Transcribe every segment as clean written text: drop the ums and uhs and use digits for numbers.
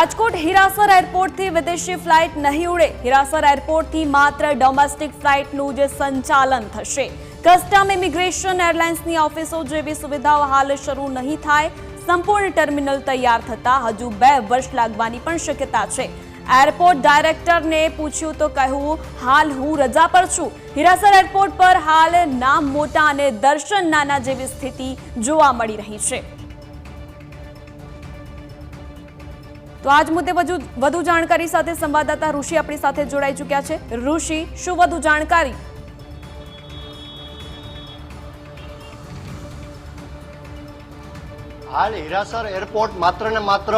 રાજકોટ હીરાસર એરપોર્ટથી વિદેશી ફ્લાઇટ નહીં ઉડે। હીરાસર એરપોર્ટથી માત્ર ડોમેસ્ટિક ફ્લાઇટનું જ સંચાલન થશે। કસ્ટમ ઇમિગ્રેશન એરલાઇન્સની ઓફિસો જેવી સુવિધાઓ હાલ શરૂ નહીં થાય। સંપૂર્ણ ટર્મિનલ તૈયાર થતા હજુ 2 વર્ષ લાગવાની પણ શક્યતા છે। એરપોર્ટ ડાયરેક્ટરને પૂછ્યું તો કહ્યું, હાલ હું રજા પર છું। હીરાસર એરપોર્ટ પર હાલ નામ મોટા અને દર્શન નાના જેવી સ્થિતિ જોવા મળી રહી છે। તો આજ મુદ્દે વધુ જાણકારી સાથે સંવાદદાતા ઋષિ આપણી સાથે જોડાઈ ચૂક્યા છે। ઋષિ, શું વધુ જાણકારી? હાલ હીરાસર એરપોર્ટ માત્ર ને માત્ર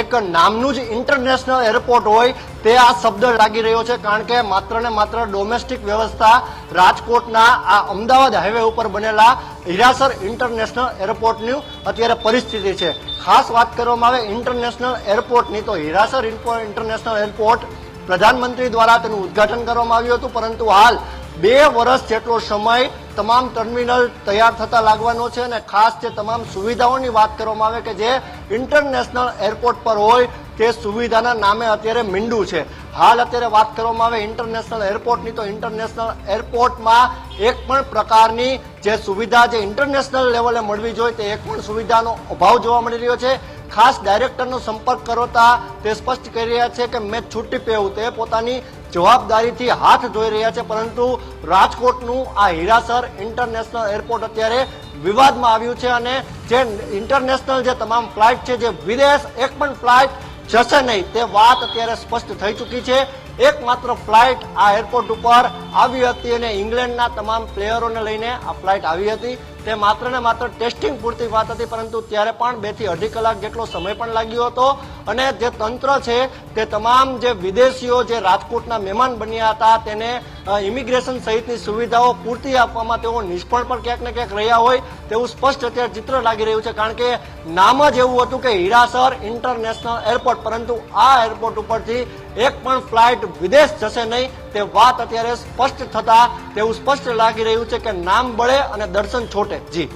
એક નામનું જ ઇન્ટરનેશનલ એરપોર્ટ હોય તે આ શબ્દ લાગી રહ્યો છે, કારણ કે માત્ર ને માત્ર ડોમેસ્ટિક વ્યવસ્થા રાજકોટના આ અમદાવાદ હાઈવે ઉપર બનેલા હીરાસર ઇન્ટરનેશનલ એરપોર્ટની અત્યારે પરિસ્થિતિ છે। ખાસ વાત કરવામાં આવે ઇન્ટરનેશનલ એરપોર્ટની તો હીરાસર ઇન્ટરનેશનલ એરપોર્ટ પ્રધાનમંત્રી દ્વારા તેનું ઉદ્ઘાટન કરવામાં આવ્યું હતું, પરંતુ હાલ 2 વર્ષ જેટલો સમય તમામ ટર્મિનલ તૈયાર થતા લાગવાનો છે અને ખાસ જે તમામ સુવિધાઓની વાત કરવામાં આવે કે જે ઇન્ટરનેશનલ એરપોર્ટ પર હોય તે સુવિધાના નામે અત્યારે મીંડું છે। હાલ અત્યારે વાત કરવામાં આવે ઇન્ટરનેશનલ એરપોર્ટની તો ઇન્ટરનેશનલ એરપોર્ટમાં એક પણ પ્રકારની જે સુવિધા જે ઇન્ટરનેશનલ લેવલે મળવી જોઈએ તે એક પણ સુવિધાનો અભાવ જોવા મળી રહ્યો છે। ખાસ ડાયરેક્ટરનો સંપર્ક કરતા તે સ્પષ્ટ કરી રહ્યા છે કે મેં છૂટી પહેવું, તે પોતાની જવાબદારીથી હાથ ધોઈ રહ્યા છે, પરંતુ રાજકોટનું આ હીરાસર ઇન્ટરનેશનલ એરપોર્ટ અત્યારે વિવાદમાં આવ્યું છે અને જે ઇન્ટરનેશનલ જે તમામ ફ્લાઇટ છે જે વિદેશ એક પણ ફ્લાઇટ જશે નહીં તે વાત અત્યારે સ્પષ્ટ થઈ ચૂકી છે। એકમાત્ર ફ્લાઇટ આ એરપોર્ટ ઉપર આવી હતી અને ઇંગ્લેન્ડના તમામ પ્લેયરોને લઈને આ ફ્લાઇટ આવી હતી। તે માત્ર ને માત્ર ટેસ્ટિંગ પૂરતી વાત હતી, પરંતુ ત્યારે પણ 2 થી 2.5 કલાક જેટલો સમય પણ લાગ્યો હતો અને જે તંત્ર છે તે તમામ જે વિદેશીઓ જે રાજકોટના મહેમાન બન્યા હતા તેને ઇમિગ્રેશન સહિતની સુવિધાઓ પૂરતી આપવામાં તેઓ નિષ્ફળ પણ ક્યાંક ને ક્યાંક રહ્યા હોય તેવું સ્પષ્ટ અત્યારે ચિત્ર લાગી રહ્યું છે, કારણ કે નામ જ એવું હતું કે હીરાસર ઇન્ટરનેશનલ એરપોર્ટ, પરંતુ આ એરપોર્ટ ઉપરથી એક પણ ફ્લાઇટ વિદેશ જશે નહીં તે વાત અત્યારે સ્પષ્ટ થતા તેવું સ્પષ્ટ લાગી રહ્યું છે કે નામ બળે અને દર્શન છોટે। જી